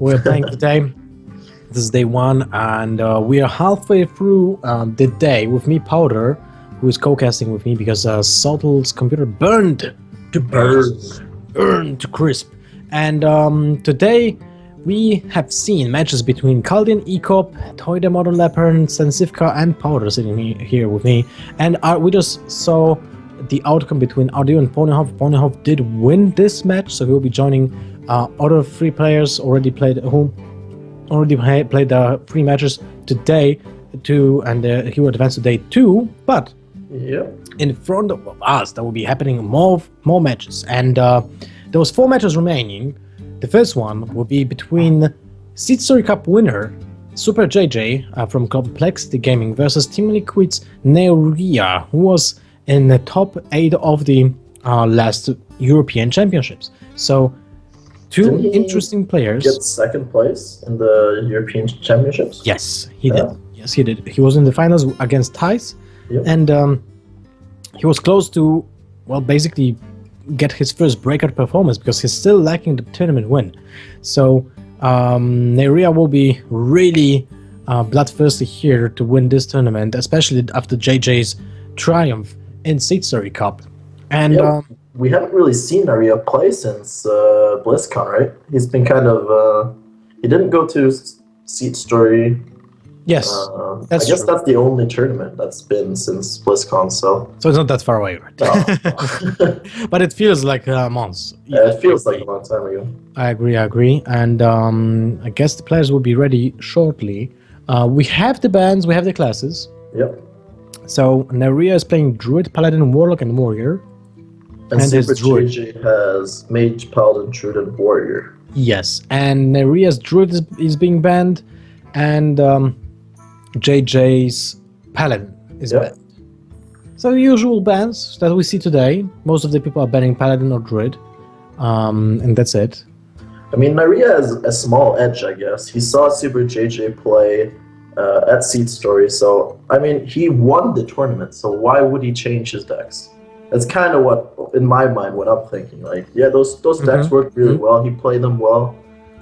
we're playing today. This is day one, and we are halfway through the day with me, Powder, who is co-casting with me because Saltle's computer burned to crisp. And today we have seen matches between Kaldian, Ecop, Toyda, Modern Leopard, Sensivka, and Powder sitting here with me. And we just saw the outcome between Ardeo and Ponyhoff. Ponyhoff did win this match, so he will be joining other three players who already played the three matches today, and he will advance to day two. But in front of us, there will be happening more matches, and there was 4 matches remaining. The first one will be between Seed Story Cup winner SuperJJ from Complexity Gaming versus Team Liquid's Neirea, who was in the top 8 of the last European Championships. So, two interesting players. Get second place in the European Championships? Yes, he did. Yes, he did. He was in the finals against Thais, and he was close to, well, basically get his first breakout performance because he's still lacking the tournament win. So Neirea will be really bloodthirsty here to win this tournament, especially after JJ's triumph in Seed Story Cup. And we haven't really seen Neirea play since BlizzCon, right? He's been kind of he didn't go to Seed Story. Yes, I guess that's the only tournament that's been since BlizzCon, so it's not that far away, right? No. But it feels like months. Yeah, it feels like a long time ago. I agree, and I guess the players will be ready shortly. We have the bands, we have the classes. Yep. So Neirea is playing Druid, Paladin, Warlock, and Warrior. And SuperJJ has Mage, Paladin, Druid, and Warrior. Yes, and Neirea's Druid is being banned, and JJ's Paladin is banned. So the usual bans that we see today. Most of the people are banning Paladin or Druid, and that's it. I mean, Neirea has a small edge, I guess. He saw SuperJJ play at Seed Story, so I mean, he won the tournament, so why would he change his decks? That's kind of what, in my mind, what I'm thinking. Like, yeah, those decks worked really well. He played them well,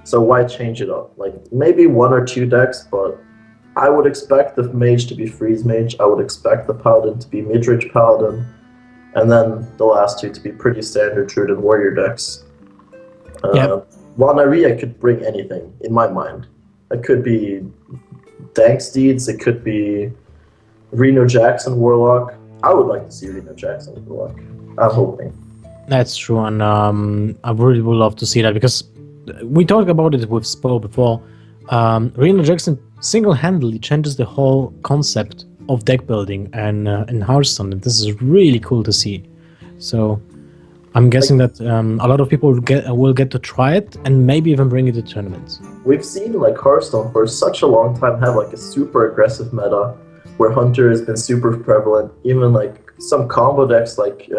so why change it up? Like, maybe 1 or 2 decks, but I would expect the Mage to be Freeze Mage. I would expect the Paladin to be Midrange Paladin, and then the last 2 to be pretty standard Druid and Warrior decks. While Neirea could bring anything, in my mind. It could be Dank Steeds, it could be Reno Jackson Warlock. I would like to see Reno Jackson Warlock. I'm hoping. That's true, and I really would love to see that because we talked about it with Spo before. Reno Jackson single-handedly changes the whole concept of deck building and in Hearthstone, and this is really cool to see. So I'm guessing that a lot of people will get to try it and maybe even bring it to tournaments. We've seen like Hearthstone for such a long time have like a super aggressive meta where Hunter has been super prevalent. Even like some combo decks like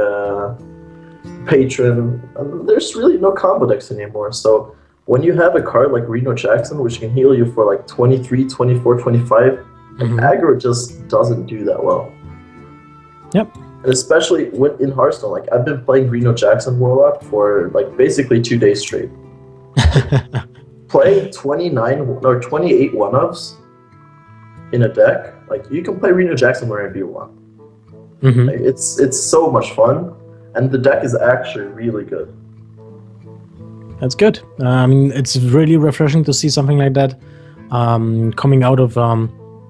Patron, there's really no combo decks anymore. So when you have a card like Reno Jackson, which can heal you for like 23, 24, 25, aggro just doesn't do that well. Yep. And especially in Hearthstone, like I've been playing Reno Jackson Warlock for like basically 2 days straight. Playing 29 or 28 one-ups in a deck, like you can play Reno Jackson wherever you want. Like, it's so much fun, and the deck is actually really good. That's good. I mean, it's really refreshing to see something like that coming out of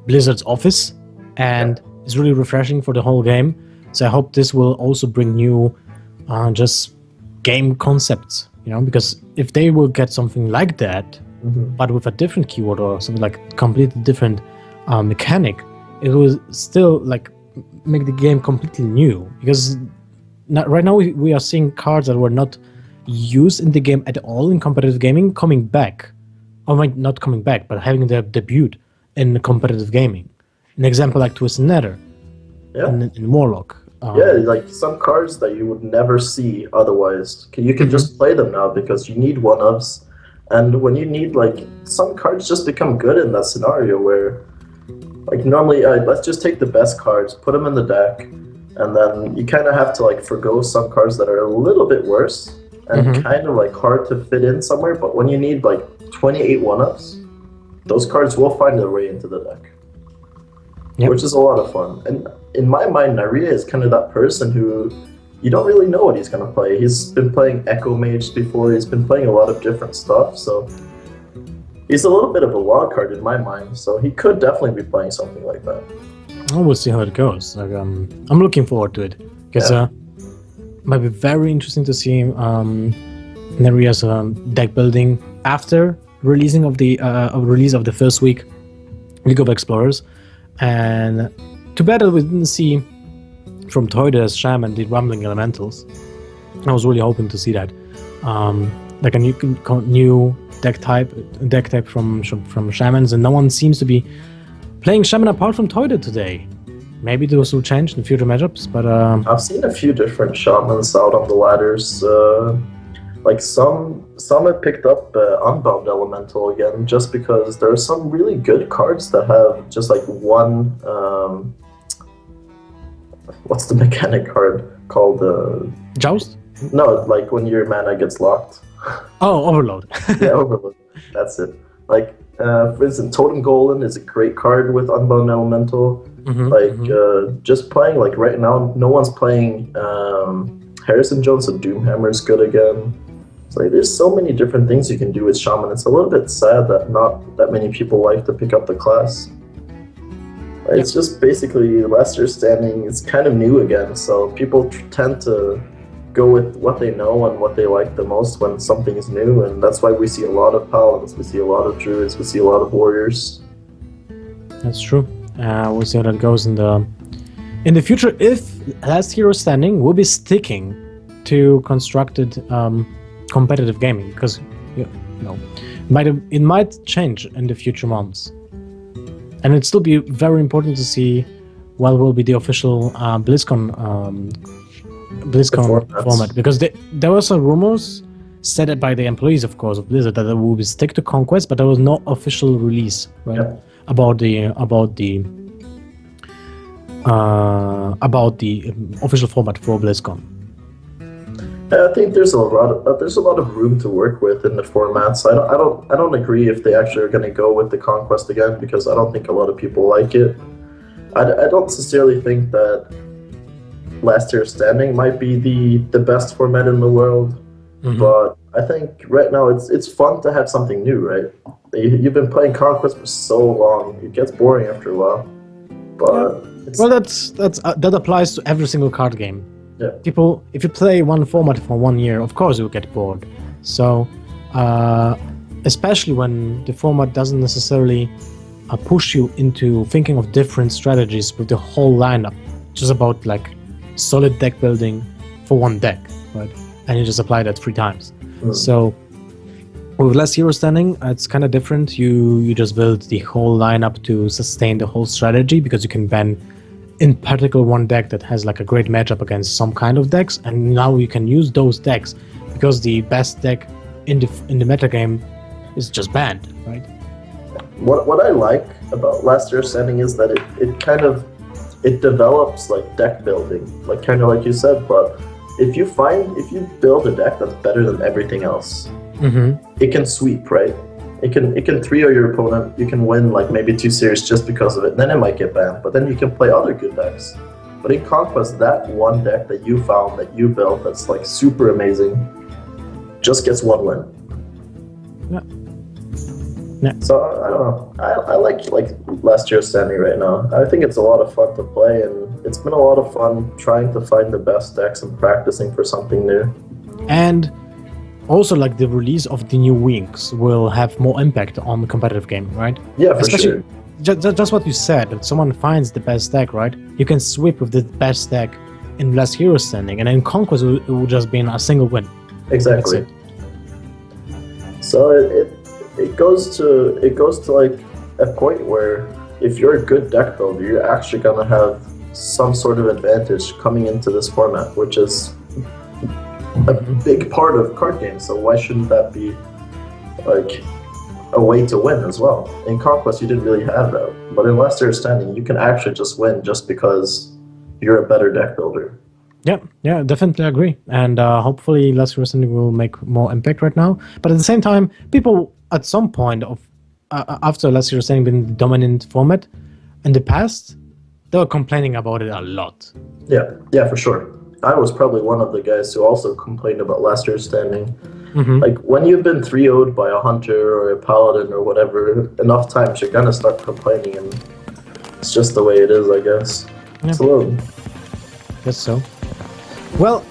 Blizzard's office, and it's really refreshing for the whole game. So I hope this will also bring new just game concepts, you know, because if they will get something like that, but with a different keyword or something like completely different mechanic, it will still like make the game completely new. Because right now we are seeing cards that were not used in the game at all in competitive gaming coming back, or not coming back, but having their debut in competitive gaming. An example like Twisted Nether in Warlock. Like some cards that you would never see otherwise. You can just play them now because you need one-ups, and when you need like some cards just become good in that scenario where like normally let's just take the best cards, put them in the deck, and then you kind of have to like forgo some cards that are a little bit worse, and kind of like hard to fit in somewhere. But when you need like 28 one-ups, those cards will find their way into the deck, which is a lot of fun. And in my mind, Neirea is kind of that person who you don't really know what he's going to play. He's been playing Echo Mage before. He's been playing a lot of different stuff. So he's a little bit of a wild card in my mind. So he could definitely be playing something like that. Oh, we'll see how it goes. Like, I'm looking forward to it because it might be very interesting to see Neirea's deck building after releasing of the release of the first week League of Explorers, and too bad that we didn't see from Toida's Shaman the Rumbling Elementals. I was really hoping to see that, like a new deck type from Shamans, and no one seems to be playing Shaman apart from Toida today. Maybe those will change in future matchups, but I've seen a few different Shamans out on the ladders. Like some have picked up Unbound Elemental again, just because there are some really good cards that have just like one. What's the mechanic card called? Joust? No, like when your mana gets locked. Oh, Overload. Yeah, Overload. That's it. Like, for instance, Totem Golem is a great card with Unbound Elemental. Just playing, like right now, no one's playing Harrison Jones, so Doomhammer is good again. It's like there's so many different things you can do with Shaman. It's a little bit sad that not that many people like to pick up the class. It's just basically Last Year Standing. It's kind of new again, so people tend to go with what they know and what they like the most when something is new, and that's why we see a lot of Paladins, we see a lot of Druids, we see a lot of Warriors. That's true. We'll see how that goes in the future. If Last Hero Standing will be sticking to constructed competitive gaming, because it might change in the future months, and it'd still be very important to see what will be the official BlizzCon format, because there were some rumors said by the employees, of course, of Blizzard that they will stick to Conquest, but there was no official release, right? About the official format for BlizzCon. I think there's a lot of room to work with in the formats. I don't agree if they actually are going to go with the Conquest again, because I don't think a lot of people like it. I don't sincerely think that Last Year Standing might be the best format in the world, but I think right now it's fun to have something new, right? You've been playing Conquest for so long, it gets boring after a while. But that applies to every single card game. Yeah. People, if you play one format for 1 year, of course you'll get bored. So, especially when the format doesn't necessarily push you into thinking of different strategies with the whole lineup, just about like solid deck building for one deck, right? And you just apply that 3 times. So with Last Hero Standing, it's kind of different. You just build the whole lineup to sustain the whole strategy, because you can ban in particular one deck that has like a great matchup against some kind of decks, and now you can use those decks because the best deck in the metagame is just banned, right? What I like about Last Year Standing is that it develops like deck building, like kind of like you said. But if you build a deck that's better than everything else, it can sweep, right? It can 3-0 your opponent. You can win like maybe 2 series just because of it. Then it might get banned, but then you can play other good decks. But in Conquest, that one deck that you found, that you built, that's like super amazing, just gets 1 win. Yeah. So I don't know. I like Last Year Standing right now. I think it's a lot of fun to play, and it's been a lot of fun trying to find the best decks and practicing for something new. And also, like, the release of the new wings will have more impact on the competitive game, right? Yeah, for sure. Just what you said, if someone finds the best deck, right? You can sweep with the best deck in Last Hero Standing, and in Conquest it will just be in a single win. Exactly. So it goes to like a point where if you're a good deck builder, you're actually gonna have some sort of advantage coming into this format, which is a big part of card games. So why shouldn't that be like a way to win as well? In Conquest, you didn't really have that, but in Last Year Standing, you can actually just win just because you're a better deck builder. Yeah, definitely agree. And hopefully, Last Hero Standing will make more impact right now. But at the same time, people at some point of after Last Hero Standing been the dominant format in the past, they were complaining about it a lot. Yeah, for sure. I was probably one of the guys who also complained about Last Year Standing. Hmm. Like, when you've been 3-0'd by a hunter or a paladin or whatever enough times, you're gonna start complaining, and it's just the way it is, I guess. Yeah. It's a little... Guess so. Well,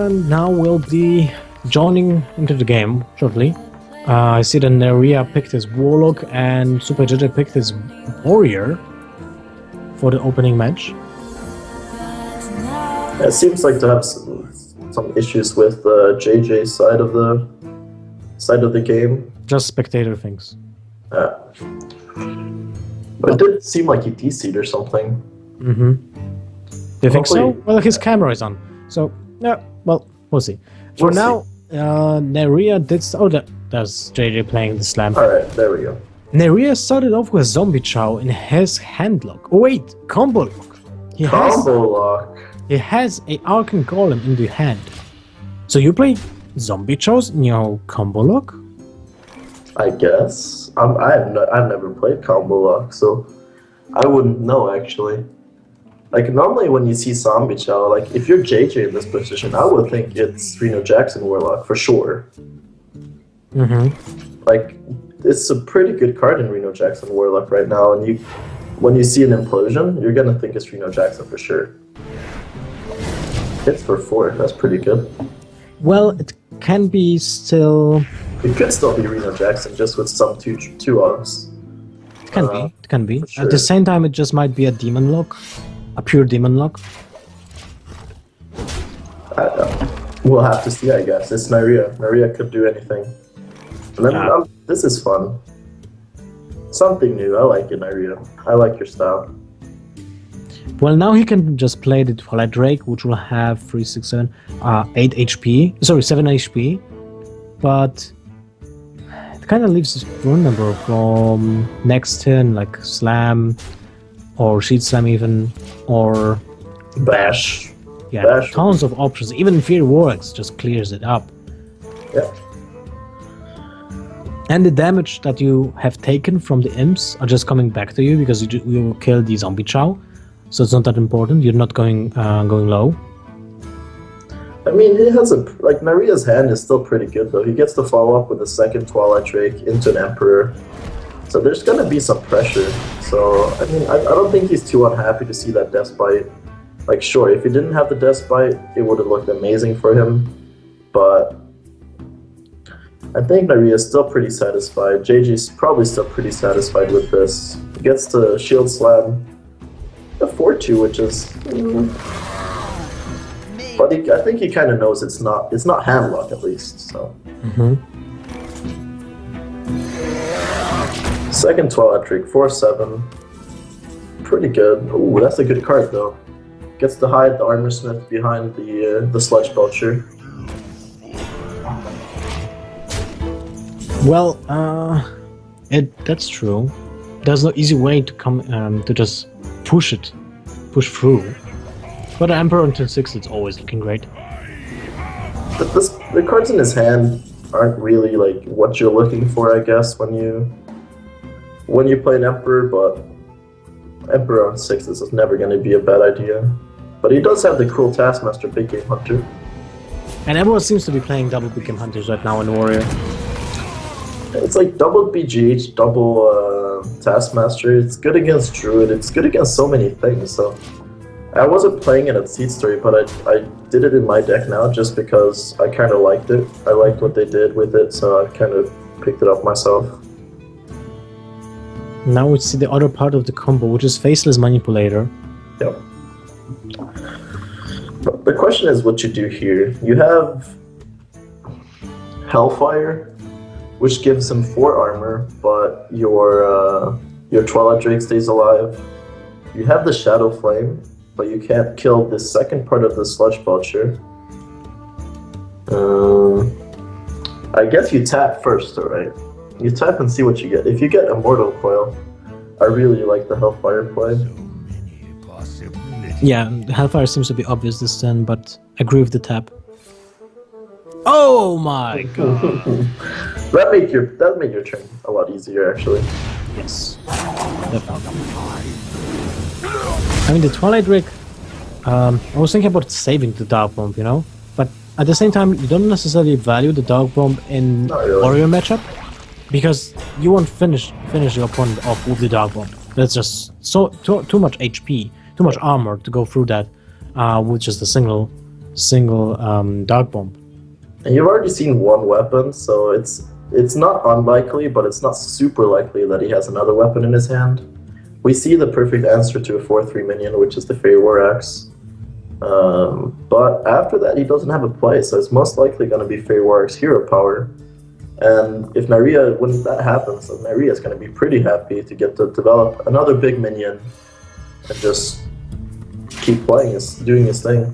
now we'll be joining into the game shortly. I see that Neirea picked his Warlock and SuperJJ picked his Warrior for the opening match. It seems like to have some issues with JJ's side of the game. Just spectator things. But it did seem like he DC'd or something. Mm-hmm. Do you think so? Hopefully- Well, his camera is on. So, yeah, well, we'll see. For We'll now, Neirea did... there's JJ playing the slam. Alright, there we go. Neirea started off with Zombie Chow in his handlock. Oh wait, combo lock. Combo lock. He has a Arcan Golem in the hand. So you play Zombie Chows in your combo lock? I guess. I've never played combo lock, so I wouldn't know actually. Like, normally when you see Zombie Chow, like, if you're JJ in this position, I would think it's Reno Jackson Warlock for sure. Mm-hmm. Like, it's a pretty good card in Reno Jackson Warlock right now, and when you see an implosion, you're gonna think it's Reno Jackson for sure. Hits for 4, that's pretty good. Well, it can be still... It could still be Reno Jackson, just with some two offs. It can be. It can be. Sure. At the same time, it just might be a demon lock. A pure demon lock. We'll have to see, I guess. It's Neirea. Neirea could do anything. And then, this is fun. Something new. I like it, Neirea. I like your style. Well, now he can just play the Twilight Drake, which will have 3, 6, 7, 8 HP. Sorry, 7 HP. But it kind of leaves us vulnerable from next turn, like Slam, or Sheet Slam even, or Bash. Yeah, Bash. tons of options. Even Fear Warx just clears it up. Yeah. And the damage that you have taken from the imps are just coming back to you because you kill the Zombie Chow. So it's not that important. You're not going low. I mean, he has like, Neirea's hand is still pretty good though. He gets to follow up with a second Twilight Drake into an Emperor. So there's gonna be some pressure. So, I mean, I don't think he's too unhappy to see that Death Bite. Like, sure, if he didn't have the Death Bite, it would have looked amazing for him. But I think Neirea's still pretty satisfied. JJ's probably still pretty satisfied with this. He gets to Shield Slam a 4-2, which is... But I think he kind of knows it's not handlock at least, so... Second Twilight Drake, 4-7. Pretty good. Ooh, that's a good card though. Gets to hide the Armor Smith behind the Sludge Belcher. Well, that's true. There's no easy way to come to just push through. But the Emperor on turn 6, it's always looking great. The cards in his hand aren't really like what you're looking for, I guess, when you play an Emperor, but Emperor on 6 is never going to be a bad idea. But he does have the cool Taskmaster Big Game Hunter. And everyone seems to be playing double Big Game Hunters right now in Warrior. It's like double BGH, double Taskmaster. It's good against Druid. It's good against so many things. So I wasn't playing it at Seed Story, but I did it in my deck now just because I kind of liked it. I liked what they did with it, so I kind of picked it up myself. Now we see the other part of the combo, which is Faceless Manipulator. Yep. But the question is what you do here. You have Hellfire, which gives him 4 armor, but your Twilight Drake stays alive. You have the Shadow Flame, but you can't kill the second part of the Sludge Belcher. I guess you tap first, alright? You tap and see what you get. If you get Immortal Coil, I really like the Hellfire play. Yeah, Hellfire seems to be obvious this turn, but I agree with the tap. Oh my god! that made your turn a lot easier, actually. Yes, definitely. I mean, the Twilight Rig, I was thinking about saving the Dark Bomb, you know? But at the same time, you don't necessarily value the Dark Bomb in Not really. Warrior matchup, because you won't finish your opponent off with the Dark Bomb. That's just too much HP, too much armor to go through that with just a single Dark Bomb. And you've already seen one weapon, so it's not unlikely, but it's not super likely that he has another weapon in his hand. We see the perfect answer to a 4/3 minion, which is the Fey War Axe. But after that, he doesn't have a play, so it's most likely going to be Fey War Axe Hero Power. And if Neirea, when that happens, then Neirea is going to be pretty happy to get to develop another big minion and just keep playing, doing his thing.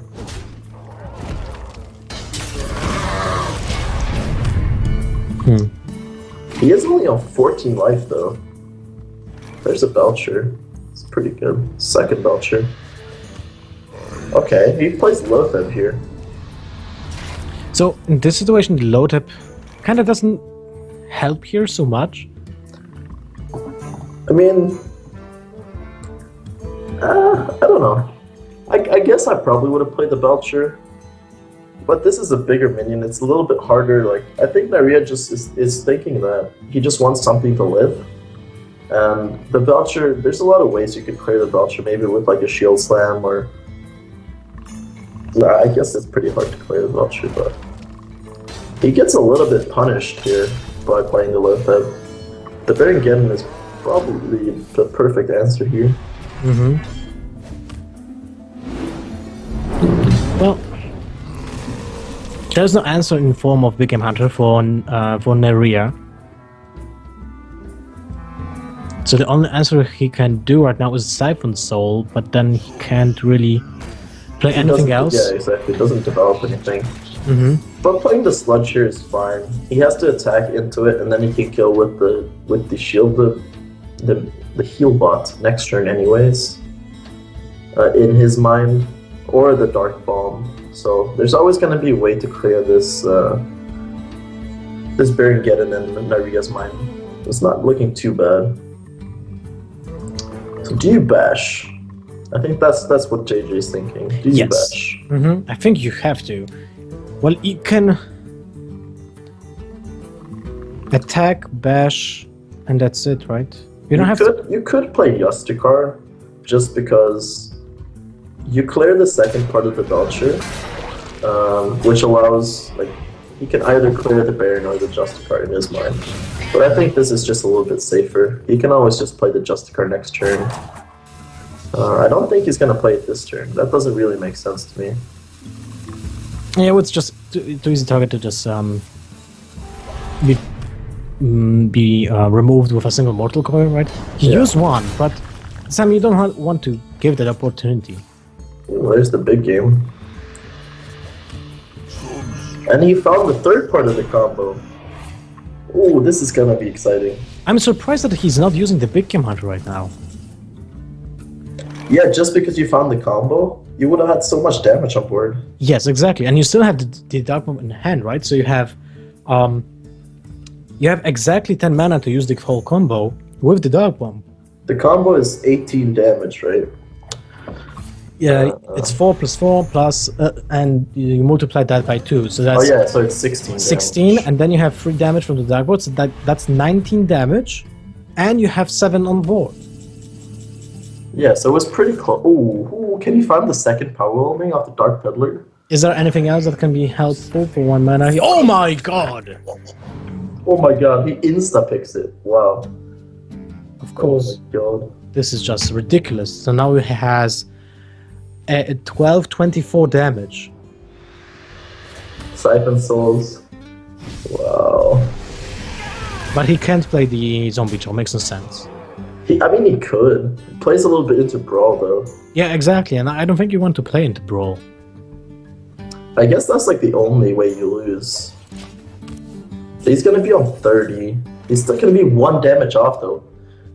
He is only on 14 life though. There's a Belcher. It's pretty good. Second Belcher. Okay, he plays Lotheb here. So in this situation, the low tap kind of doesn't help here so much. I mean, I don't know. I guess I probably would have played the Belcher. But this is a bigger minion, it's a little bit harder. Like, I think Neirea just is thinking that he just wants something to live. And the Belcher, there's a lot of ways you could clear the Belcher, maybe with like a shield slam or... Nah, I guess it's pretty hard to clear the Belcher, but... He gets a little bit punished here by playing the Lotheb. The Baron Geddon is probably the perfect answer here. Well, there's no answer in form of Big Game Hunter for Neirea. So the only answer he can do right now is Siphon Soul, but then he can't really play anything else. Yeah, exactly. It doesn't develop anything. But playing the Sludge here is fine. He has to attack into it, and then he can kill with the shield, the heal bot next turn anyways. In his mind, or the Dark Bomb. So there's always going to be a way to clear this this Baron Geddon in Neirea's mind. It's not looking too bad. So do you bash? I think that's what JJ's thinking. Do you bash? I think you have to. Well, you can attack, bash, and that's it, right? You could play Justicar just because you clear the second part of the Belcher, which allows, like, he can either clear the Baron or the Justicar in his mind. But I think this is just a little bit safer. He can always just play the Justicar next turn. I don't think he's going to play it this turn. That doesn't really make sense to me. Yeah, well, it's just too easy target to just be removed with a single Mortal Coil, right? He used one, but Sam, you don't want to give that opportunity. Well, there's the big game. And he found the third part of the combo. Ooh, this is gonna be exciting. I'm surprised that he's not using the Big Game Hunter right now. Yeah, just because you found the combo, you would have had so much damage on board. Yes, exactly. And you still have the Dark Bomb in hand, right? So you have exactly 10 mana to use the whole combo with the Dark Bomb. The combo is 18 damage, right? Yeah, it's 4 plus 4 plus, and you multiply that by 2, so that's... Oh yeah, so it's 16 16, damage. and then you have 3 damage from the Dark Bomb, so that's 19 damage, and you have 7 on board. Yeah, so it was pretty close. Ooh, can you find the second power homing off the Dark Peddler? Is there anything else that can be helpful for 1 mana? Oh my god! Oh my god, he insta-picks it. Wow. Of course. Oh my god. This is just ridiculous. So now he has 12-24 damage. Siphon Souls. Wow. But he can't play the Zombie Jaw, makes no sense. He could. He plays a little bit into Brawl though. Yeah, exactly, and I don't think you want to play into Brawl. I guess that's like the only way you lose. He's gonna be on 30. He's still gonna be 1 damage off though.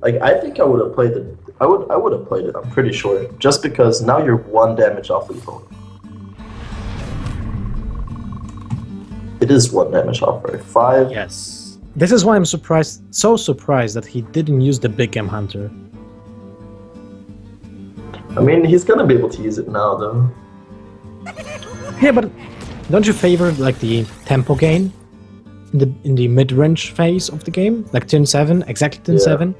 Like, I think I would have played I would have played it. I'm pretty sure. Just because now you're 1 damage off lethal. It is 1 damage off, right? 5. Yes. This is why I'm surprised, so surprised that he didn't use the Big Game Hunter. I mean, he's gonna be able to use it now, though. Yeah, but don't you favor like the tempo gain in the mid-range phase of the game, like turn 7, exactly turn 7?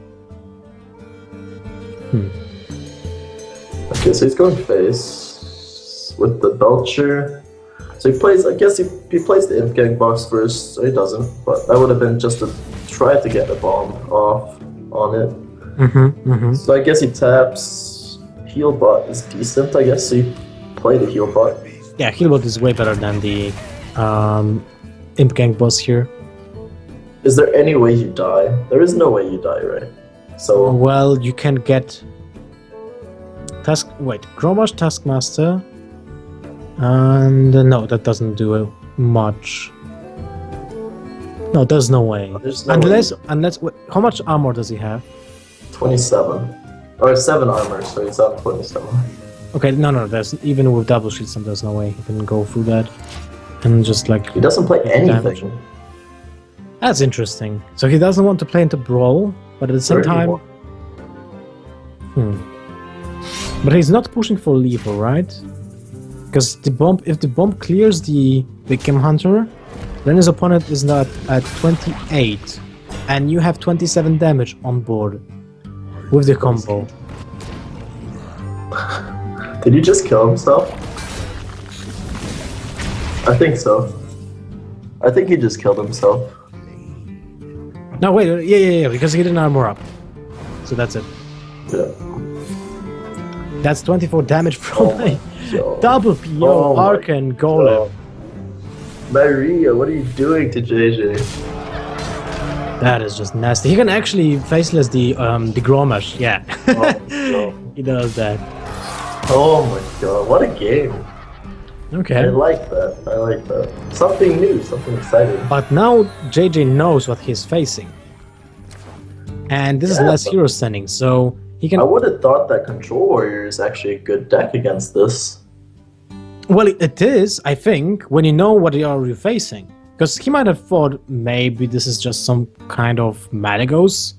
Okay, so he's going face with the Belcher. So he plays. I guess he plays the Imp Gang box first. So he doesn't, but that would have been just to try to get a bomb off on it. So I guess he taps. Heal bot is decent. I guess so. He play the heal bot. Yeah, Healbot is way better than the Imp Gang boss here. Is there any way you die? There is no way you die, right? So well, you can get Gromash Taskmaster, and no, that doesn't do much. No, there's no way. There's no unless how much armor does he have? 27 or 7 armor, so he's on 27. Okay, no, there's even with double shields, there's no way he can go through that, and just like he doesn't play damage. anything. That's interesting. So he doesn't want to play into Brawl, but at the same time, but he's not pushing for lethal, right? Because the bomb, if the bomb clears the Big Game Hunter, then his opponent is not at 28, and you have 27 damage on board with the combo. Did he just kill himself? I think so. I think he just killed himself. No, wait, yeah, because he didn't armor up. So that's it. Yeah. That's 24 damage from a God. double PO Arcan Golem. Neirea, what are you doing to JJ? That is just nasty. He can actually faceless the Gromash, yeah. He does that. Oh my god, what a game. Okay. I like that. Something new, something exciting. But now JJ knows what he's facing. And this is less hero standing, so he can... I would have thought that Control Warrior is actually a good deck against this. Well, it is, I think, when you know what you're facing. Because he might have thought maybe this is just some kind of Malagos,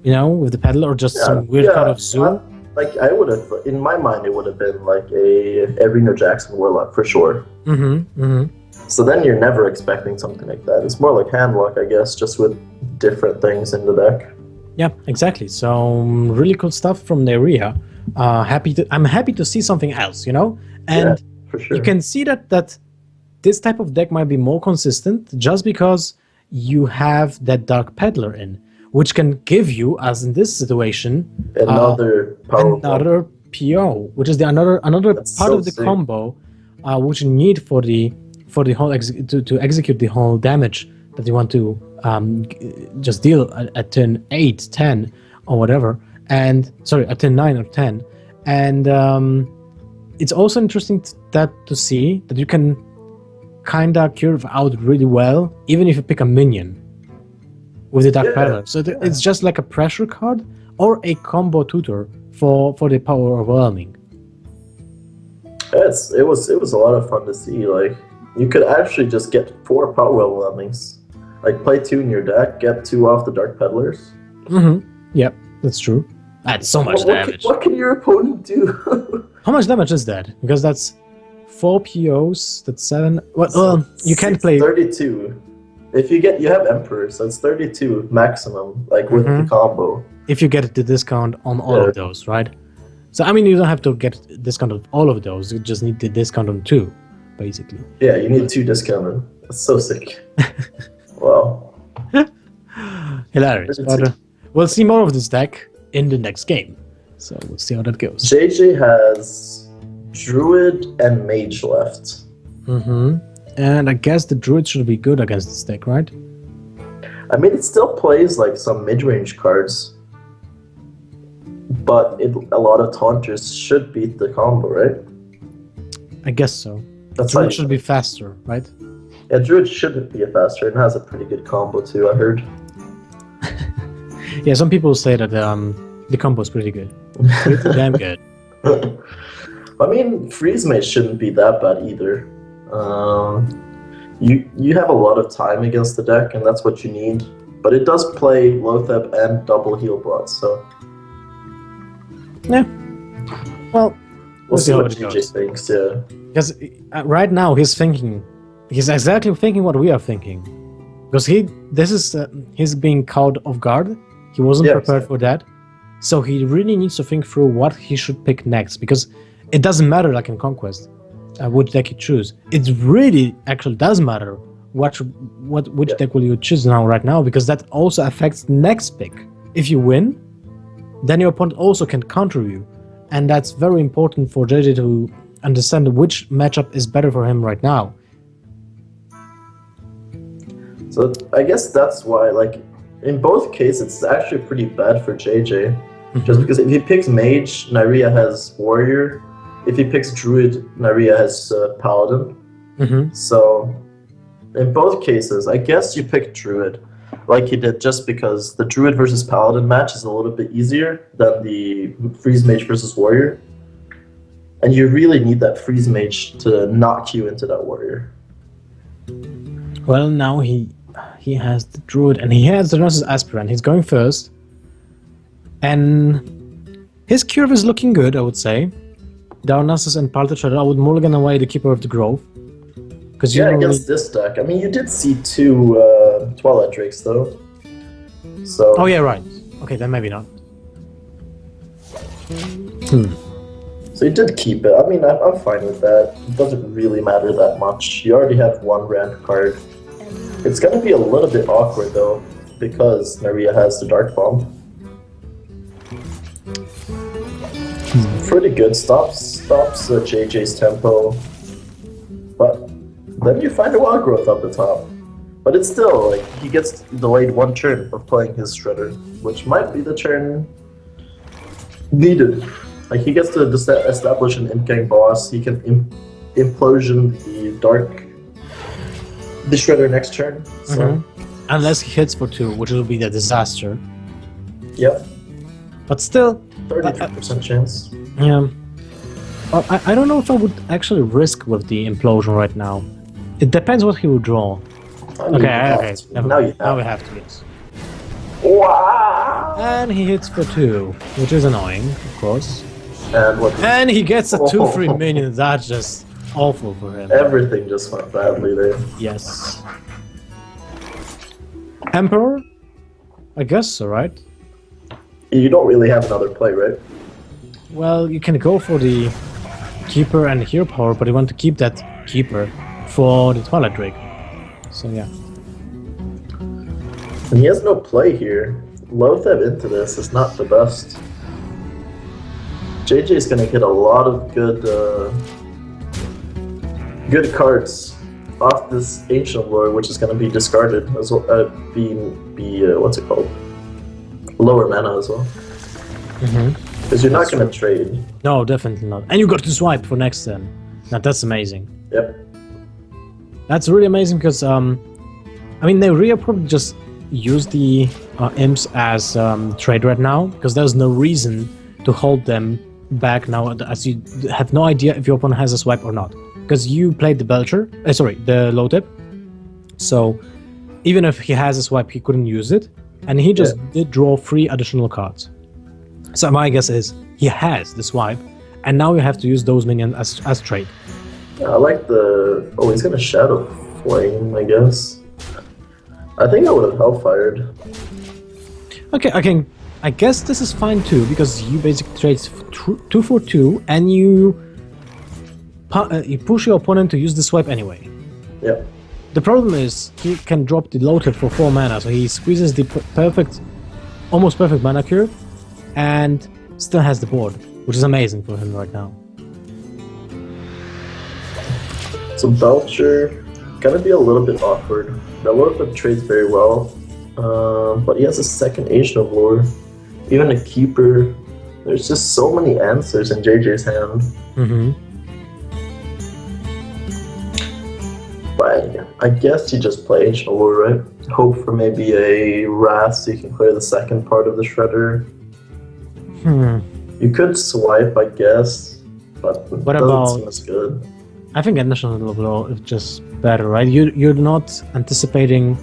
you know, with the pedal, or just some weird kind of zoo. Like, I would have, in my mind, it would have been like a Reno Jackson Warlock for sure. So then you're never expecting something like that. It's more like Handlock, I guess, just with different things in the deck. Yeah, exactly. So really cool stuff from Neirea. I'm happy to see something else, you know? And for sure. You can see that this type of deck might be more consistent just because you have that Dark Peddler in, which can give you, as in this situation, another PO, which is another part of the combo, which you need for the whole to execute the whole damage that you want to just deal at turn 8, 10, or whatever, and sorry, at turn 9 or 10, and it's also interesting to see that you can kinda curve out really well, even if you pick a minion with the Dark Peddler. So it's just like a pressure card or a combo tutor for the power overwhelming. Yes, it was a lot of fun to see. Like, you could actually just get 4 power overwhelmings. Like, play 2 in your deck, get 2 off the Dark Peddlers. Yep, that's true. That's so much damage. What can your opponent do? How much damage is that? Because that's 4 POs, that's 7. Well, you can't play 32. If you have Emperor, so it's 32 maximum, like with the combo. If you get the discount on all of those, right? So I mean, you don't have to get discount on all of those. You just need the discount on 2, basically. Yeah, you need 2 discounted. That's so sick. Wow. Hilarious. But we'll see more of this deck in the next game. So we'll see how that goes. JJ has Druid and Mage left. And I guess the Druid should be good against this deck, right? I mean, it still plays like some mid-range cards, but a lot of Taunters should beat the combo, right? I guess so. That's Druid should be faster, right? Yeah, Druid should be faster and has a pretty good combo too, I heard. Yeah, some people say that The combo's pretty good. Pretty damn good. I mean, Freeze Mage shouldn't be that bad either. You have a lot of time against the deck, and that's what you need. But it does play Lotheb and double heal bots, so... Yeah. Well, we'll see how what it JJ goes. thinks, yeah. Because right now he's exactly thinking what we are thinking. Because he's being caught off guard. He wasn't prepared for that. So he really needs to think through what he should pick next. Because it doesn't matter, like in Conquest, which deck you choose. It really actually does matter which deck will you choose right now, because that also affects the next pick. If you win, then your opponent also can counter you. And that's very important for JJ to understand which matchup is better for him right now. So I guess that's why, like, in both cases, it's actually pretty bad for JJ. Just because if he picks Mage, Neirea has Warrior. If he picks Druid, Neirea has Paladin. So in both cases, I guess you pick Druid, like he did, just because the Druid versus Paladin match is a little bit easier than the Freeze Mage versus Warrior. And you really need that Freeze Mage to knock you into that Warrior. Well, now he has the Druid and he has the Nurse's Aspirant. He's going first. And his curve is looking good, I would say. Darnassus and Paltachada, I would mulligan away the Keeper of the Grove. Yeah, against this deck. I mean, you did see 2 Twilight Drakes, though. So. Oh, yeah, right. Okay, then maybe not. So you did keep it. I mean, I'm fine with that. It doesn't really matter that much. You already have 1 rand card. It's gonna be a little bit awkward, though, because Neirea has the Dark Bomb. Pretty good. Stops JJ's tempo. But then you find a Wild Growth up the top. But it's still, like, he gets delayed 1 turn of playing his Shredder, which might be the turn needed. Like, he gets to establish an Imp Gang boss, he can implosion the Shredder next turn. So. Unless he hits for 2, which will be the disaster. Yep. But still... 33% chance. Yeah. Well, I don't know if I would actually risk with the implosion right now. It depends what he would draw. I mean, Okay. Now we have to, yes. Wow! And he hits for 2, which is annoying, of course. And he gets a 2-3 minion. That's just awful for him. Everything just went badly there. Yes. Emperor? I guess so, right? You don't really have another play, right? Well, you can go for the Keeper and Hero Power, but you want to keep that Keeper for the Twilight Drake. So yeah. And he has no play here. Lotheb into this is not the best. JJ is gonna get a lot of good cards off this Ancient Lore, which is gonna be discarded as well. What's it called? Lower mana as well. Because you're not gonna trade. No, definitely not. And you got to swipe for next turn. Now that's amazing. Yep. That's really amazing because I mean, Neirea probably just use the imps as trade right now, because there's no reason to hold them back now, as you have no idea if your opponent has a swipe or not, because you played the Belcher, the low tip, so even if he has a swipe he couldn't use it, and he just did draw 3 additional cards. So my guess is he has the swipe, and now you have to use those minions as trade. Yeah, I like the... Oh, he's gonna Shadow Flame, I guess. I think I would have Hellfired. Okay, I guess this is fine too, because you basically trade 2 for 2, and you push your opponent to use the swipe anyway. Yep. The problem is he can drop the low tip for 4 mana, so he squeezes the almost perfect mana curve, and still has the board, which is amazing for him right now. So Belcher, gonna be a little bit awkward. The Lotheb trades very well, but he has a second Ancient of Lore, even a Keeper. There's just so many answers in JJ's hand. But I guess you just play Ancient of Lore, right? Hope for maybe a Wrath so you can clear the second part of the Shredder. You could swipe, I guess, but it What doesn't about- seem as good. I think Invitational level is just better, right? You're not anticipating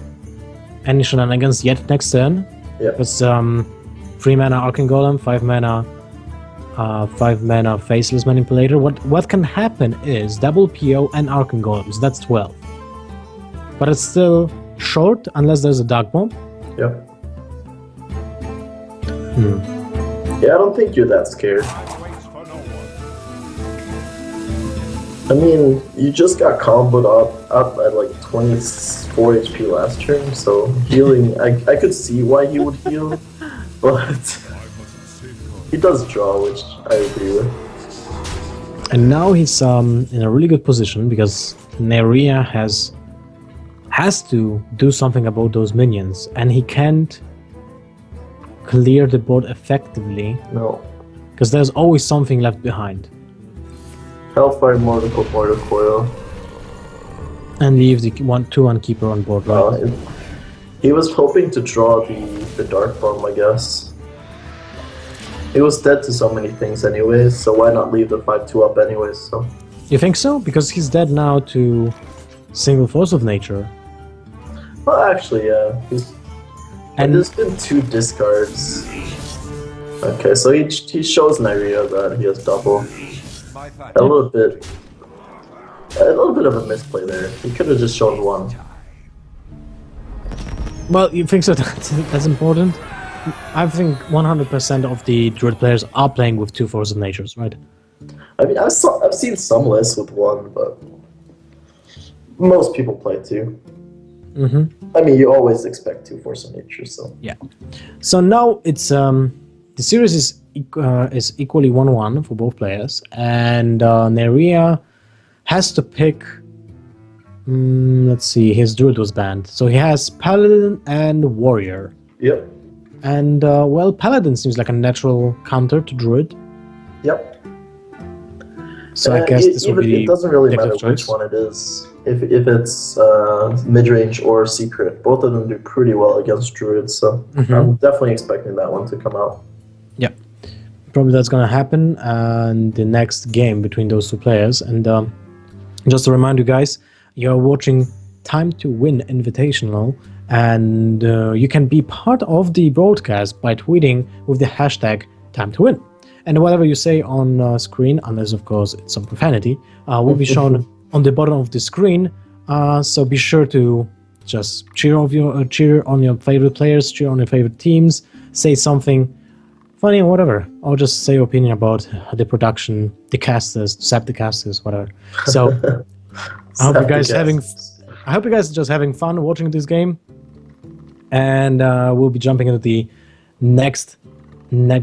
any shenanigans yet next turn. Yeah. It's 3 mana Arcane Golem, 5 mana Faceless Manipulator. What can happen is double PO and Arcane Golems. That's 12. But it's still short unless there's a Dark Bomb. Yep. Yeah, I don't think you're that scared. I mean, you just got comboed up at like 24 HP last turn, so healing, I could see why he would heal, but he does draw, which I agree with. And now he's in a really good position because Neirea has to do something about those minions, and he can't clear the board effectively No. because there's always something left behind. Hellfire, Mortal Coil. And leave the 1/2 keeper on board, right? He was hoping to draw the Dark Bomb, I guess. He was dead to so many things anyways, so why not leave the 5/2 up anyways, so... You think so? Because he's dead now to single force of nature. Well, actually, yeah. And there's been 2 discards. Okay, so he shows Neirea that he has double. A little bit of a misplay there. He could have just shown 1. well, you think so? That's important. I think 100% of the Druid players are playing with 2 force of natures, right? I mean, I've seen some lists with 1, but most people play 2. I mean, you always expect 2 force of nature, so... Yeah. So now it's the series is equally 1-1 for both players, and Neirea has to pick. Let's see, his Druid was banned, so he has Paladin and Warrior. Yep. And well, Paladin seems like a natural counter to Druid. Yep. So I guess this will be it doesn't really matter choice. which one it is. If it's mid-range or secret, both of them do pretty well against Druids, so I'm definitely expecting that one to come out. Yeah, probably that's gonna happen in the next game between those 2 players. And just to remind you guys, you're watching Time2Win Invitational, and you can be part of the broadcast by tweeting with the hashtag Time2Win. And whatever you say on screen, unless of course it's some profanity, will be shown on the bottom of the screen. So be sure to just cheer on your favorite players, cheer on your favorite teams, say something funny or whatever, or just say your opinion about the production, the casters, sap the casters, whatever. So I hope you guys are just having fun watching this game, and we'll be jumping into the next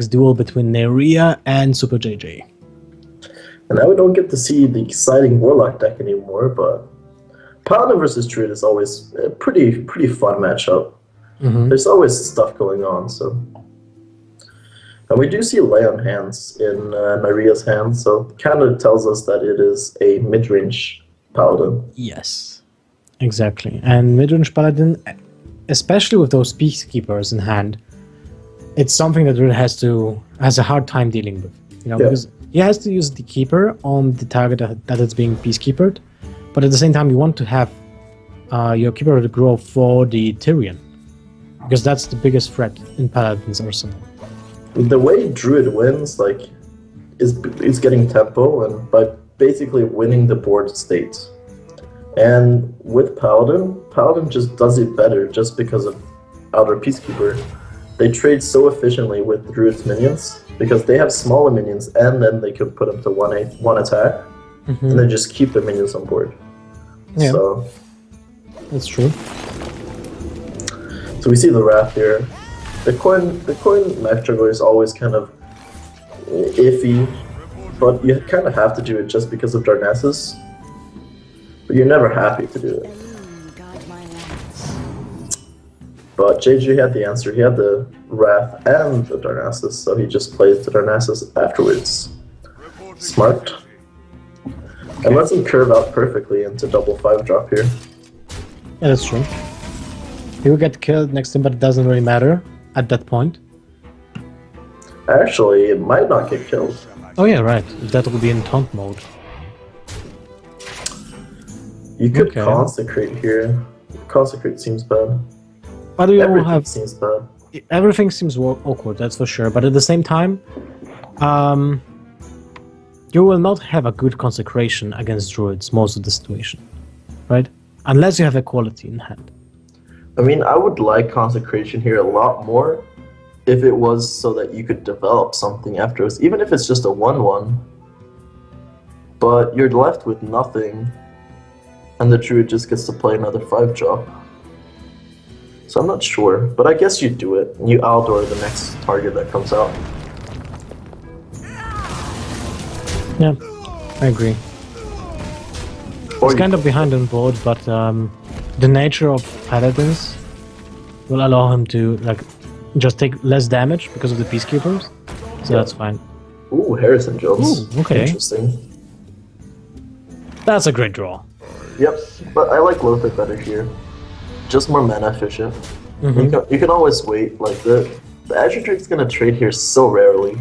duel between Neirea and SuperJJ. And now we don't get to see the exciting Warlock deck anymore, but Paladin versus Druid is always a pretty fun matchup. There's always stuff going on, so... And we do see Lay on Hands in Neirea's hand, so it kind of tells us that it is a mid-range Paladin. Yes, exactly. And mid-range Paladin, especially with those Peacekeepers in hand, it's something that really has a hard time dealing with. Because he has to use the Keeper on the target that is being Peacekeepered, but at the same time you want to have your Keeper to grow for the Tyrion, because that's the biggest threat in Paladin's arsenal. The way Druid wins, is getting tempo and by basically winning the board state. And with Paladin just does it better just because of Outer Peacekeeper. They trade so efficiently with Druid's minions because they have smaller minions and then they can put them to one attack and then just keep their minions on board. Yeah, so that's true. So we see the Wrath here. The coin Mac Juggler is always kind of iffy, but you kind of have to do it just because of Darnassus. But you're never happy to do it. But JJ had the answer. He had the Wrath and the Darnassus, so he just plays the Darnassus afterwards. Smart. And lets him curve out perfectly into double 5-drop here. Yeah, that's true. He will get killed next time, but it doesn't really matter at that point. Actually, it might not get killed. Oh yeah, right. That will be in taunt mode. You could Okay. consecrate here. Consecrate seems bad. But we all Everything have... seems bad. Everything seems awkward, that's for sure. But at the same time, you will not have a good consecration against druids most of the situation, right? Unless you have equality in hand. I mean, I would like consecration here a lot more if it was so that you could develop something afterwards, even if it's just a 1-1. But you're left with nothing, and the druid just gets to play another 5-drop. So I'm not sure, but I guess you do it. You outdoor the next target that comes out. Yeah, I agree. It's kind of behind on board, but the nature of paladins will allow him to like just take less damage because of the peacekeepers, so that's fine. Ooh, Harrison Jones. Ooh, okay. Interesting. That's a great draw. Yep, but I like Lothar better here. Just more mana efficient. You can always wait. Like the Azure Drake's gonna trade here so rarely.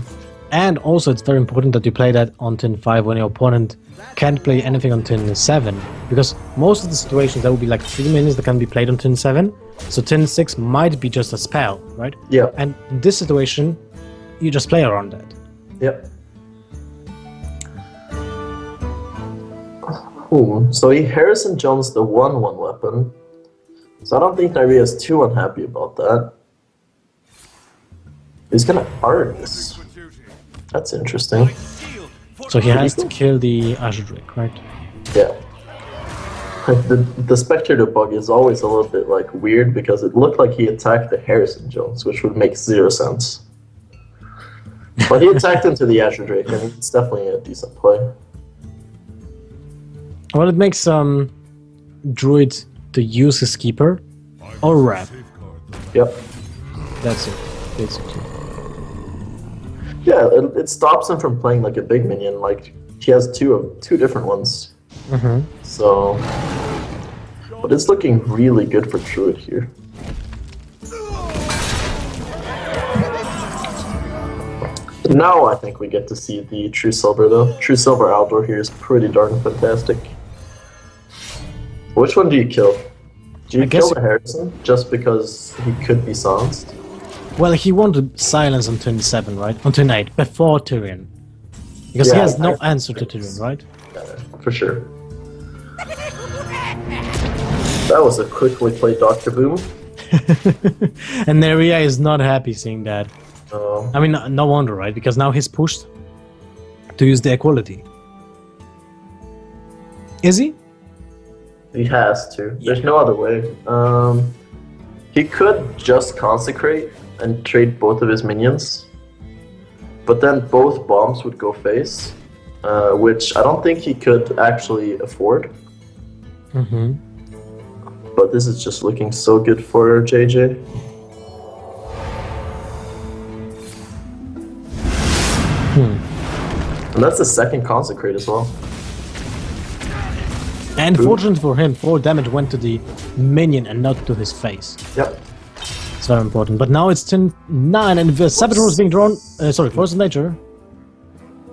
And also it's very important that you play that on turn 5 when your opponent can't play anything on turn 7. Because most of the situations there will be like 3 minions that can be played on turn 7. So turn 6 might be just a spell, right? Yeah. And in this situation, you just play around that. Yep. Ooh, so he Harrison Jones the 1-1 weapon. So I don't think Neirea is too unhappy about that. He's gonna Argus. That's interesting. So he has to kill the Azure Drake, right? Yeah. The Spectator bug is always a little bit like weird because it looked like he attacked the Harrison Jones, which would make 0 sense. But he attacked into the Azure Drake, and it's definitely a decent play. Well, it makes Druid to use his keeper or wrap. Yep. That's it, basically. Yeah, it stops him from playing like a big minion. Like he has two different ones. So, but it's looking really good for Druid here. Now I think we get to see the True Silver though. True Silver outdoor here is pretty darn fantastic. Which one do you kill? Do you kill the Harrison just because he could be silenced? Well, he wanted silence on turn 7, right? On turn 8, before Tyrion. Because he has no answer to Tyrion, right? Yeah, for sure. That was a quickly played Dr. Boom. And Neirea is not happy seeing that. I mean, no wonder, right? Because now he's pushed to use the equality. Is he? He has to. There's no other way. He could just consecrate and trade both of his minions, but then both bombs would go face, which I don't think he could actually afford. But this is just looking so good for JJ. And that's the second consecrate as well. And fortunate for him, 4 damage went to the minion and not to his face. Yep. It's very important. But now it's turn 9 and the Saboteur is being drawn. Force of Nature.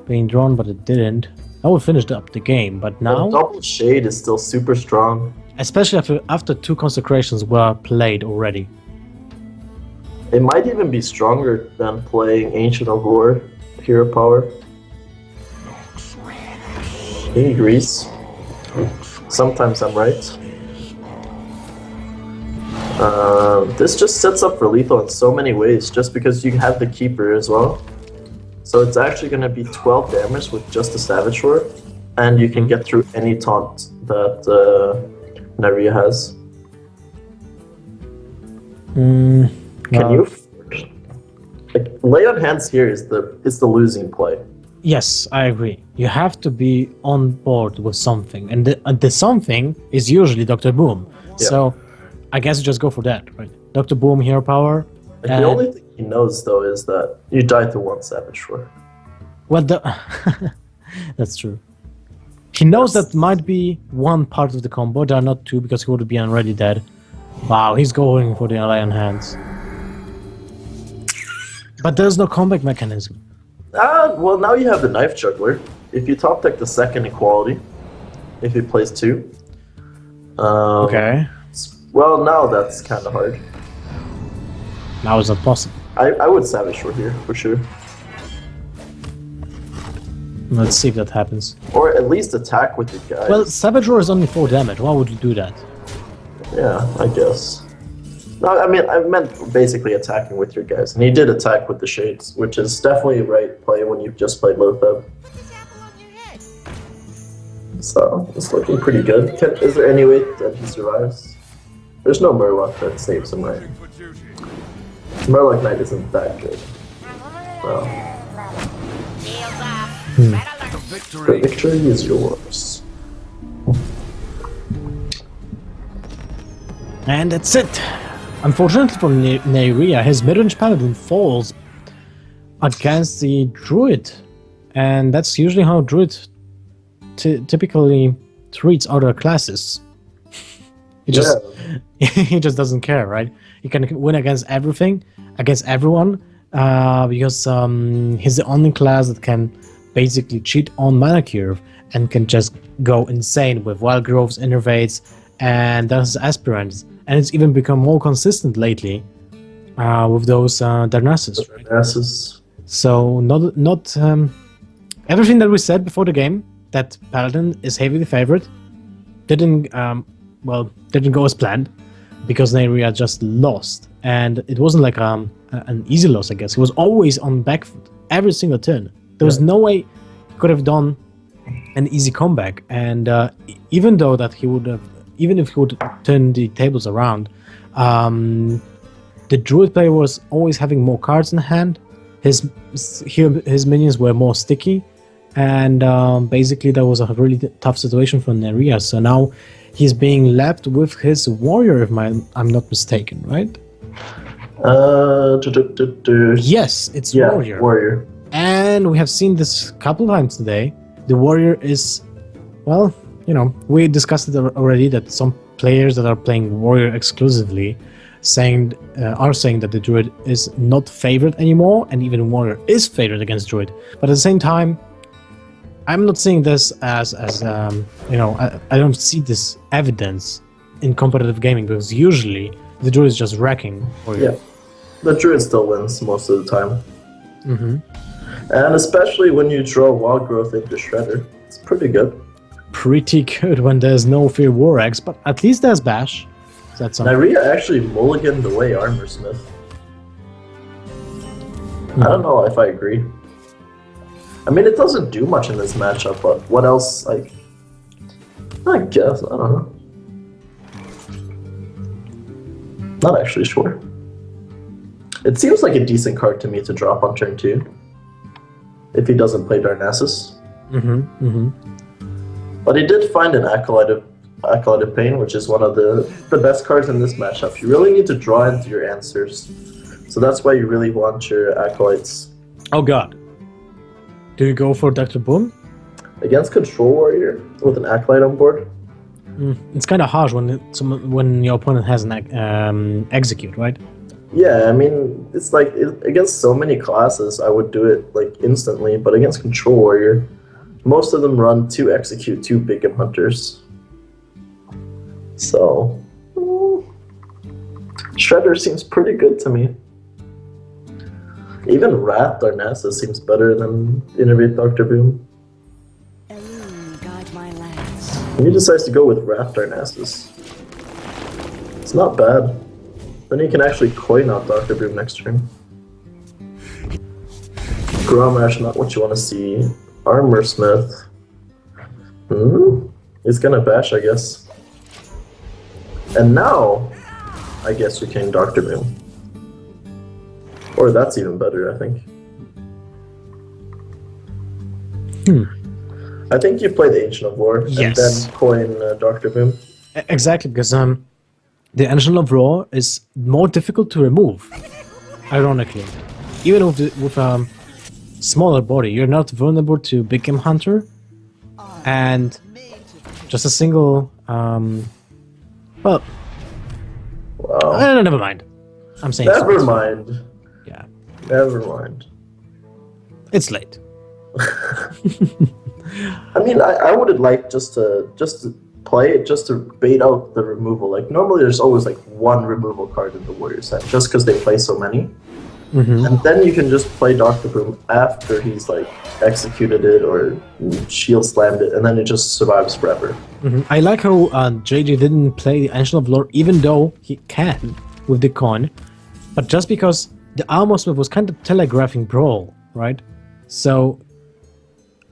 Being drawn, but it didn't. That would finish up the game, but now... The double shade is still super strong. Especially after 2 consecrations were played already. It might even be stronger than playing Ancient of Lore, Hero Power. He agrees. Sometimes I'm right. This just sets up for lethal in so many ways, just because you have the Keeper as well. So it's actually going to be 12 damage with just a Savage Sword, and you can get through any taunt that Neirea has. Can you? Like, lay on hands here is the losing play. Yes, I agree. You have to be on board with something, and the something is usually Dr. Boom. Yeah. So I guess you just go for that, right? Dr. Boom, Hero Power. The only thing he knows though is that you die to 1 Savage Sword. Well, that's true. He knows that might be 1 part of the combo. There are not 2 because he would be already dead. Wow, he's going for the ally on hands. But there's no comeback mechanism. Well, now you have the knife juggler. If you top deck the second equality, if he plays 2. Okay. Well, now that's kind of hard. Now it's not possible. I would Savage Roar here, for sure. Let's see if that happens. Or at least attack with your guys. Well, Savage Roar is only 4 damage. Why would you do that? Yeah, I guess. No, I mean, I meant basically attacking with your guys. And he did attack with the Shades, which is definitely a right play when you've just played Lothab. So, it's looking pretty good. Is there any way that he survives? There's no Murloc that saves him, right? Murloc Knight isn't that good. So. The victory is yours. And that's it. Unfortunately for Neirea, his mid-range paladin falls against the druid. And that's usually how druid typically treats other classes. He just doesn't care, right? He can win against everything, against everyone, because he's the only class that can basically cheat on mana curve and can just go insane with wild growths, innervates, and those aspirants. And it's even become more consistent lately with those Darnassus. Right? Darnassus. So not everything that we said before the game that Paladin is heavily favored didn't go as planned, because Neirea just lost, and it wasn't like an easy loss. I guess he was always on back foot every single turn. There was no way he could have done an easy comeback, and even though that he would have. Even if he would turn the tables around, the druid player was always having more cards in hand. His minions were more sticky, and basically that was a really tough situation for Neirea. So now he's being left with his warrior, if I'm not mistaken, right? Yes, it's warrior. Warrior. And we have seen this a couple times today. The warrior is, well, you know, we discussed it already that some players that are playing warrior exclusively are saying that the druid is not favored anymore, and even warrior is favored against druid. But at the same time, I'm not seeing this as you know, I don't see this evidence in competitive gaming, because usually the druid is just wrecking warrior. Yeah, the druid still wins most of the time. Mm-hmm. And especially when you draw wild growth into Shredder, it's pretty good. Pretty good when there's no Fear War Axe, but at least there's Bash. So that's something. Neirea actually mulliganed away Armor Smith. I don't know if I agree. I mean, it doesn't do much in this matchup, but what else? Like, I guess, I don't know. Not actually sure. It seems like a decent card to me to drop on turn 2. If he doesn't play Darnassus. But he did find an Acolyte of Pain, which is one of the best cards in this matchup. You really need to draw into your answers. So that's why you really want your Acolytes. Oh god. Do you go for Dr. Boom? Against Control Warrior with an Acolyte on board? It's kind of harsh when your opponent has an Execute, right? Yeah, I mean, it's like, against so many classes, I would do it like instantly, but against Control Warrior, most of them run 2 Execute, 2 Big M Hunters. So, Shredder seems pretty good to me. Even Wrath Darnassus seems better than Innervate Dr. Boom. And he decides to go with Wrath Darnassus. It's not bad. Then he can actually coin out Dr. Boom next turn. Grommash, not what you want to see. Armor Smith. He's gonna bash, I guess. And now, I guess we can Dr. Boom. Or that's even better, I think. I think you play the Ancient of War and then coin Dr. Boom. Exactly, because the Ancient of War is more difficult to remove, ironically. Even with smaller body, you're not vulnerable to Big Game Hunter, and just a single well, wow. never mind. I'm saying never mind. Yeah. Never mind. It's late. I mean, I would like just to play it just to bait out the removal. Like normally, there's always like one removal card in the warrior set, just because they play so many. And then you can just play Dr. Boom after he's like executed it or shield slammed it, and then it just survives forever. I like how JJ didn't play the Ancient of Lore, even though he can with the coin, but just because the Armor Smith was kind of telegraphing Brawl, right? So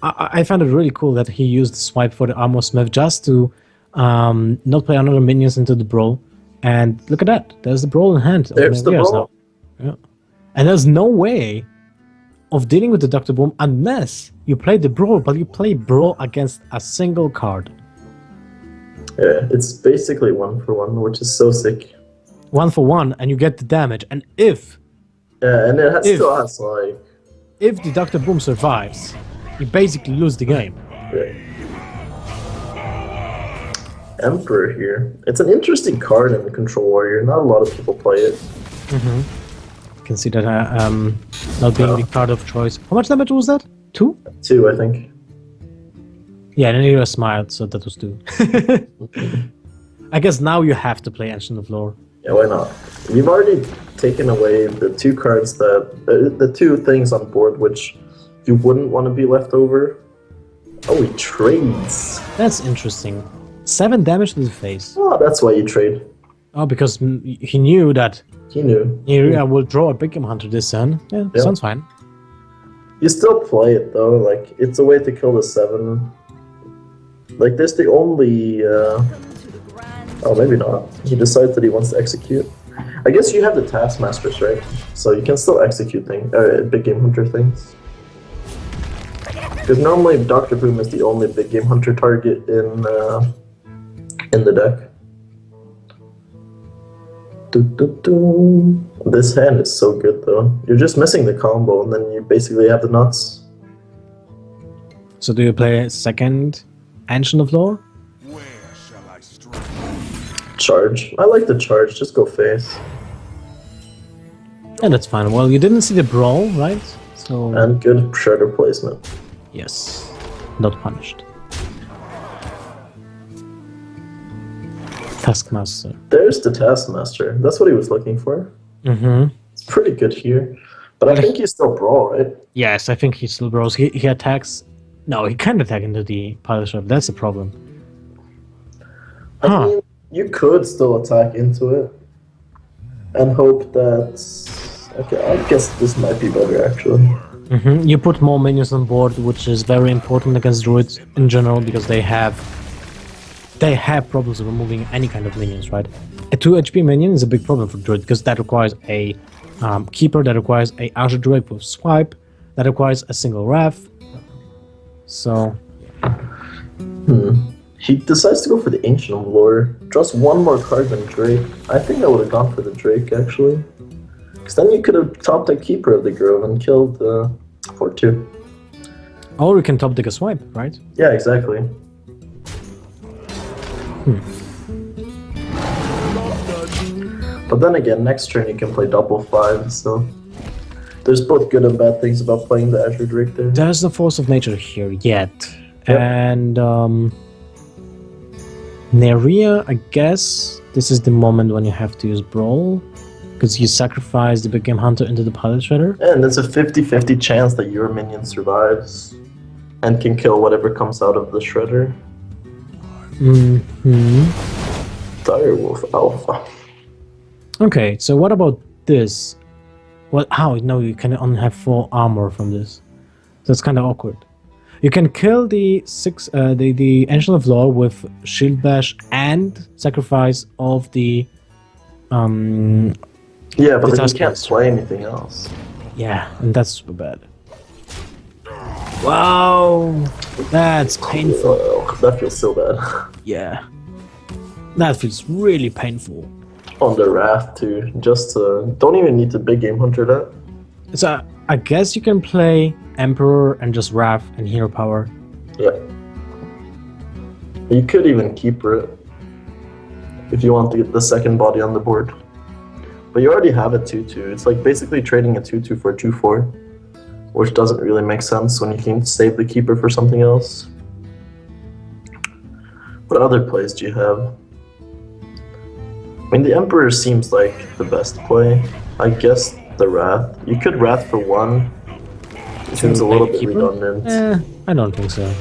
I found it really cool that he used the swipe for the Armor Smith just to not play another minions into the Brawl. And look at that, there's the Brawl in hand. There's the Brawl. Yeah. And there's no way of dealing with the Dr. Boom unless you play the Brawl, but you play Brawl against a single card. Yeah, it's basically 1-for-1, which is so sick. 1-for-1, and you get the damage. And if and it still has like... If the Dr. Boom survives, you basically lose the game. Yeah. Emperor here. It's an interesting card in Control Warrior. Not a lot of people play it. You can see that not being the card of choice. How much damage was that? 2? 2, I think. Yeah, Neirea smiled, so that was 2. I guess now you have to play Ancient of Lore. Yeah, why not? You've already taken away the 2 cards that... the 2 things on board which you wouldn't want to be left over. Oh, he trades. That's interesting. 7 damage to the face. Oh, that's why you trade. Oh, because he knew that He knew. Neirea will draw a Big Game Hunter this turn. Yeah, sounds fine. You still play it though, like, it's a way to kill the 7. Like, there's the only... Oh, maybe not. He decides that he wants to execute. I guess you have the Taskmasters, right? So you can still execute Big Game Hunter things. Because normally Dr. Boom is the only Big Game Hunter target in the deck. This hand is so good though. You're just missing the combo and then you basically have the nuts. So do you play a second Ancient of Lore? Charge. I like the charge, just go face. Yeah, that's fine. Well, you didn't see the Brawl, right? So And good shredder placement. yes, not punished. Taskmaster. There's the Taskmaster. That's what he was looking for. It's pretty good here. But I think he's still Brawl, right? Yes, I think he still brawls. He attacks. No, he can't attack into the pilot ship. That's the problem. I mean, you could still attack into it and hope that... Okay, I guess this might be better actually. You put more minions on board, which is very important against druids in general because they have problems removing any kind of minions, right? A 2 HP minion is a big problem for druid because that requires a keeper, that requires a Archer Druid with swipe, that requires a single Wrath. So He decides to go for the Ancient of Lore. Draws 1 more card than Drake. I think I would have gone for the Drake actually. Because then you could have topped a Keeper of the Grove and killed for 2. or you can top deck a swipe, right? Yeah, exactly. But then again, next turn you can play double 5, so there's both good and bad things about playing the Azure Drake there. There's no force of nature here yet. Yep. And Neirea, I guess this is the moment when you have to use Brawl, because you sacrifice the Big Game Hunter into the Pilot Shredder. And it's a 50-50 chance that your minion survives and can kill whatever comes out of the Shredder. Direwolf Alpha. Okay, so what about this? Well, how? No, you can only have 4 armor from this. That's kind of awkward. You can kill the Ancient of Lore with Shield Bash and sacrifice of the Yeah, but then you can't play anything else. Yeah, and that's super bad. Wow, that's painful. Ugh, that feels so bad. Yeah, that feels really painful. On the Wrath too. Just don't even need to Big Game Hunter that. So I guess you can play Emperor and just Wrath and Hero Power. Yeah. You could even Keeper it if you want to get the second body on the board. But you already have a 2-2. It's like basically trading a 2-2 for a 2-4, which doesn't really make sense when you can save the keeper for something else. What other plays do you have? I mean, the Emperor seems like the best play. I guess the Wrath. You could Wrath for 1. It seems a little bit redundant. I don't think so.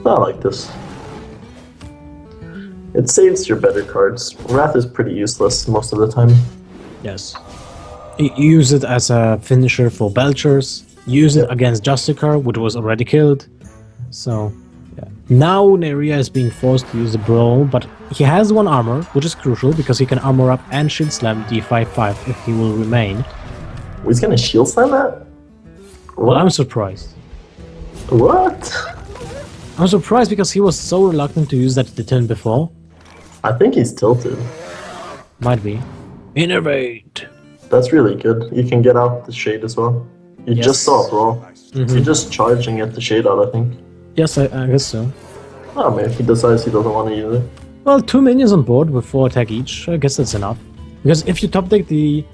I like this. It saves your better cards. Wrath is pretty useless most of the time. Yes. You use it as a finisher for Belchers. Use it against Justicar, which was already killed. So, yeah. Now Neirea is being forced to use the Brawl, but he has 1 armor, which is crucial because he can armor up and shield slam D5-5 if he will remain. He's gonna shield slam that? Well, I'm surprised. What? I'm surprised because he was so reluctant to use that the turn before. I think he's tilted. Might be. Innervate! That's really good. You can get out the shade as well. You just saw it, bro. You're just charging at the shade out, I think. Yes, I guess so. Oh, man, if he decides he doesn't want to use it. Well, 2 minions on board with 4 attack each. I guess that's enough. Because if you top deck the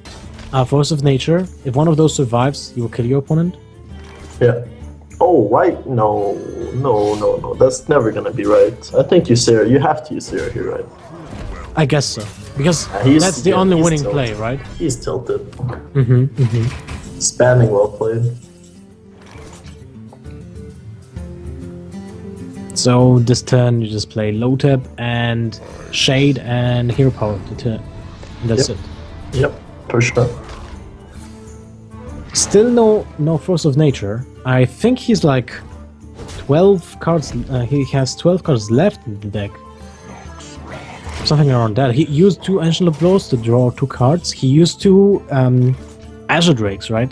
Force of Nature, if one of those survives, you will kill your opponent. Yeah. Oh, why? No. That's never gonna be right. I think you have to use Sarah here, right? I guess so. Because that's the only winning play, right? He's tilted. Spamming well played. So this turn you just play low tap and shade and hero power to turn. And that's it. Yep, for sure. Still no Force of Nature. I think he's like 12 cards. He has 12 cards left in the deck. Something around that. He used 2 Ancient of Blows to draw 2 cards. He used 2 Azure Drakes, right?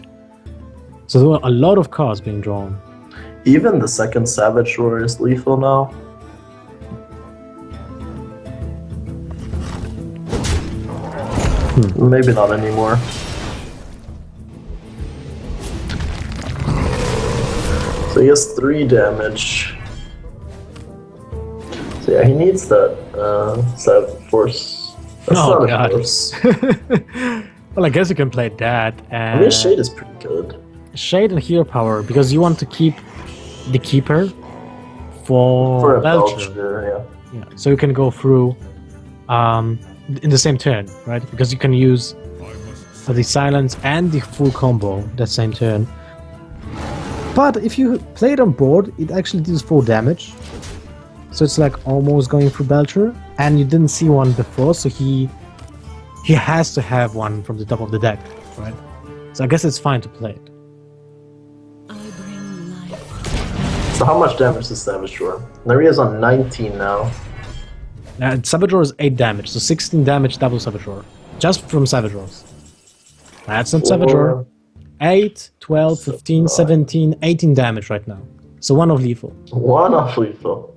So there were a lot of cards being drawn. Even the second Savage Roar is lethal now. Maybe not anymore. So he has 3 damage. So yeah, he needs that force. That's not a force. Well, I guess you can play that. And I mean, Shade is pretty good. Shade and hero power, because you want to keep the keeper for a Belcher. Yeah. So you can go through in the same turn, right? Because you can use the silence and the full combo that same turn. But if you play it on board, it actually deals 4 damage. So it's like almost going through Belcher, and you didn't see one before, so he has to have one from the top of the deck, right? So I guess it's fine to play it. So how much damage is Savage Roar? Neirea's on 19 now. Savage Roar is 8 damage, so 16 damage double Savage Roar. Just from Savage Roars. That's not Savage Roar. 8, 12, 15, 17, 18 damage right now. So 1 of lethal. 1 off lethal.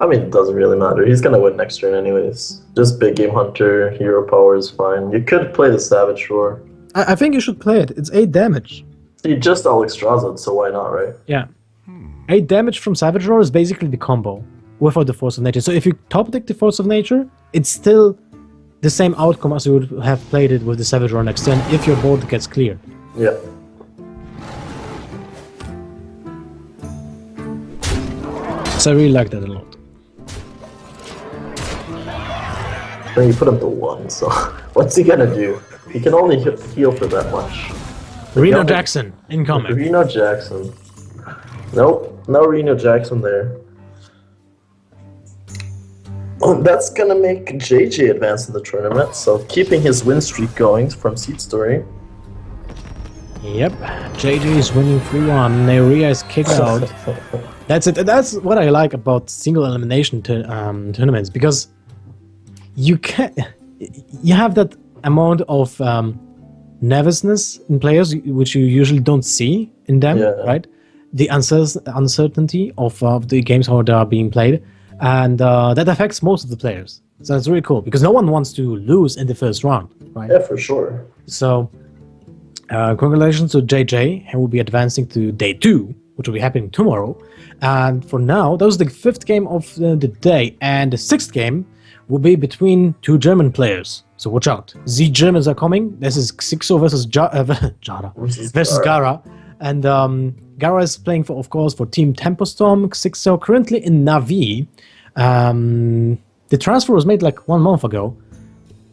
I mean, it doesn't really matter. He's gonna win next turn anyways. Just big game hunter, hero power is fine. You could play the Savage Roar. I think you should play it. It's 8 damage. You just all Extrazed, so why not, right? Yeah. 8 damage from Savage Roar is basically the combo without the Force of Nature. So if you top deck the Force of Nature, it's still the same outcome as you would have played it with the Savage Roar next turn if your board gets cleared. Yeah. So I really like that a lot. Then you put him to 1, so what's he gonna do? He can only heal for that much. Reno Jackson, incoming. Reno Jackson. Nope, no Reno Jackson there. Oh, that's gonna make JJ advance in the tournament, so keeping his win streak going from Seed Story. Yep, JJ is winning 3-1. Neirea is kicked out. That's it. That's what I like about single elimination tournaments, because you have that amount of nervousness in players which you usually don't see in them, right? The uncertainty of the games, how they are being played, and that affects most of the players. So it's really cool because no one wants to lose in the first round, right? Yeah, for sure. So congratulations to JJ, who will be advancing to day 2, which will be happening tomorrow. And for now, that was the 5th game of the day, and the 6th game will be between 2 German players. So watch out. The Germans are coming. This is Xixo versus Jara versus Gara. And Gara is playing for, of course, for Team Tempostorm. Xixo currently in Navi. The transfer was made like 1 month ago,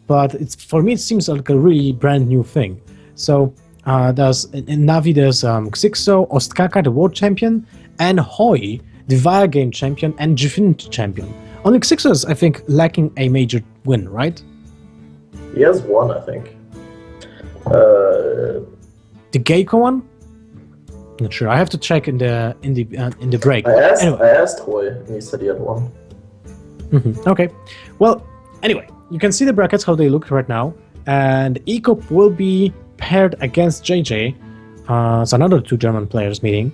but for me it seems like a really brand new thing. So there's in Navi there's Xixo, Ostkaka, the world champion, and Hoi, the Via game champion and Gfinity champion. Only Xixo is, I think, lacking a major win, right? He has one, I think. The Geico one? Not sure. I have to check in the break. I Anyway. asked Hoy, and he said he had one. Okay. Well, anyway, you can see the brackets how they look right now, and Ecop will be paired against JJ. It's another 2 German players meeting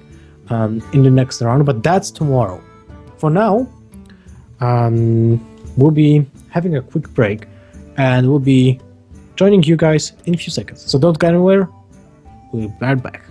in the next round, but that's tomorrow. For now, we'll be having a quick break, and we'll be joining you guys in a few seconds. So don't go anywhere. We'll be right back.